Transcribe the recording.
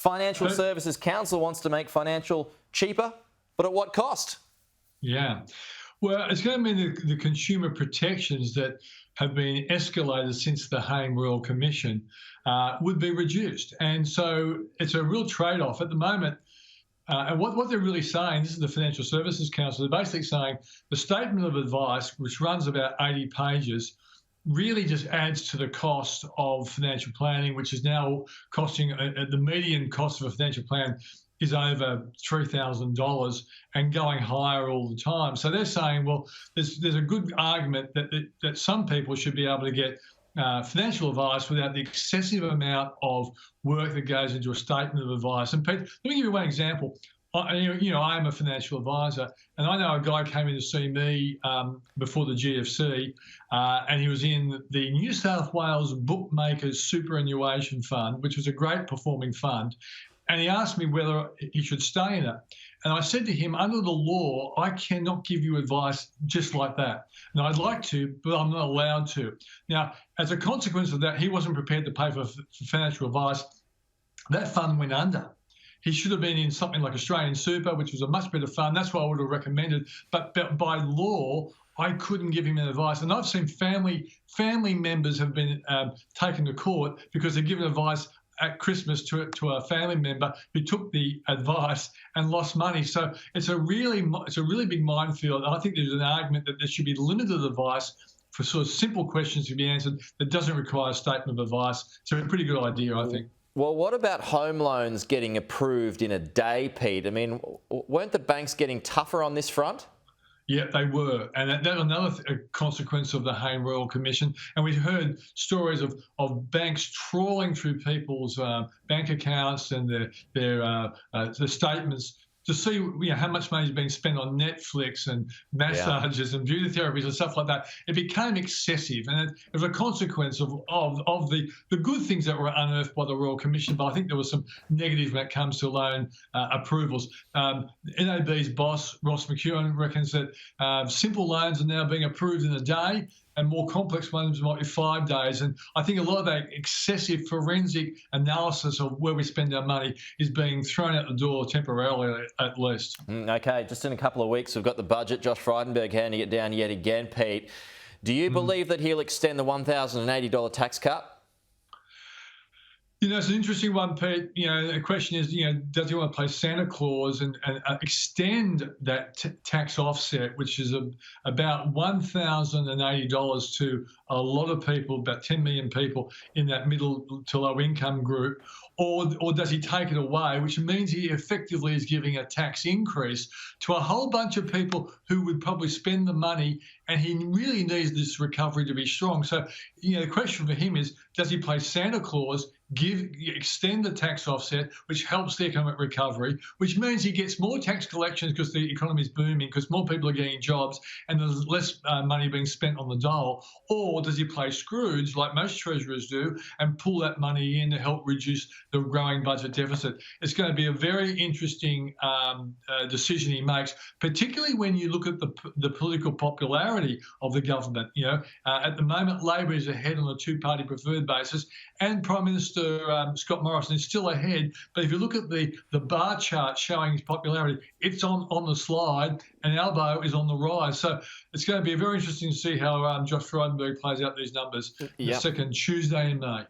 Financial Services Council wants to make financial cheaper, but at what cost? Yeah. Well, it's going to mean the consumer protections that have been escalated since the Hayne Royal Commission would be reduced. And so it's a real trade-off. At the moment, and what they're really saying, this is the Financial Services Council, they're basically saying the statement of advice, which runs about 80 pages, really just adds to the cost of financial planning, which is now costing, the median cost of a financial plan is over $3,000 and going higher all the time. So they're saying, well, there's a good argument that some people should be able to get financial advice without the excessive amount of work that goes into a statement of advice. And Pete, let me give you one example. I am a financial advisor, and I know a guy came in to see me before the GFC, and he was in the New South Wales Bookmakers Superannuation Fund, which was a great performing fund. And he asked me whether he should stay in it. And I said to him, under the law, I cannot give you advice just like that. Now, I'd like to, but I'm not allowed to. Now, as a consequence of that, he wasn't prepared to pay for financial advice. That fund went under. He should have been in something like Australian Super, which was a much better fund. That's what I would have recommended. But by law, I couldn't give him advice. And I've seen family members have been taken to court because they've given advice at Christmas to a family member who took the advice and lost money. So it's a really big minefield. And I think there's an argument that there should be limited advice for sort of simple questions to be answered that doesn't require a statement of advice. So a pretty good idea, I think. Well, what about home loans getting approved in a day, Pete? I mean, weren't the banks getting tougher on this front? Yeah, they were. And that's another consequence of the Hayne Royal Commission. And we've heard stories of banks trawling through people's bank accounts and their statements to see how much money is being spent on Netflix and massages and beauty therapies and stuff like that. It became excessive, and it was a consequence of the good things that were unearthed by the Royal Commission. But I think there was some negatives when it comes to loan approvals. NAB's boss, Ross McEwen, reckons that simple loans are now being approved in a day, and more complex ones might be 5 days. And I think a lot of that excessive forensic analysis of where we spend our money is being thrown out the door temporarily, at least. Okay, just in a couple of weeks, we've got the budget. Josh Frydenberg handing it down yet again, Pete. Do you believe that he'll extend the $1,080 tax cut? It's an interesting one, Pete. The question is, does he want to play Santa Claus and extend that tax offset, which is about $1,080 to a lot of people, about 10 million people in that middle to low income group, or does he take it away, which means he effectively is giving a tax increase to a whole bunch of people who would probably spend the money, and he really needs this recovery to be strong. So, the question for him is, does he play Santa Claus, extend the tax offset, which helps the economic recovery, which means he gets more tax collections because the economy is booming, because more people are getting jobs and there's less money being spent on the dole? Or does he play Scrooge, like most treasurers do, and pull that money in to help reduce the growing budget deficit? It's going to be a very interesting decision he makes, particularly when you look at the political popularity of the government. At the moment, Labor is ahead on a two-party preferred basis, and Prime Minister Scott Morrison is still ahead. But if you look at the bar chart showing his popularity, it's on the slide, and Albo is on the rise. So it's going to be very interesting to see how Josh Frydenberg plays out these numbers the second Tuesday in May.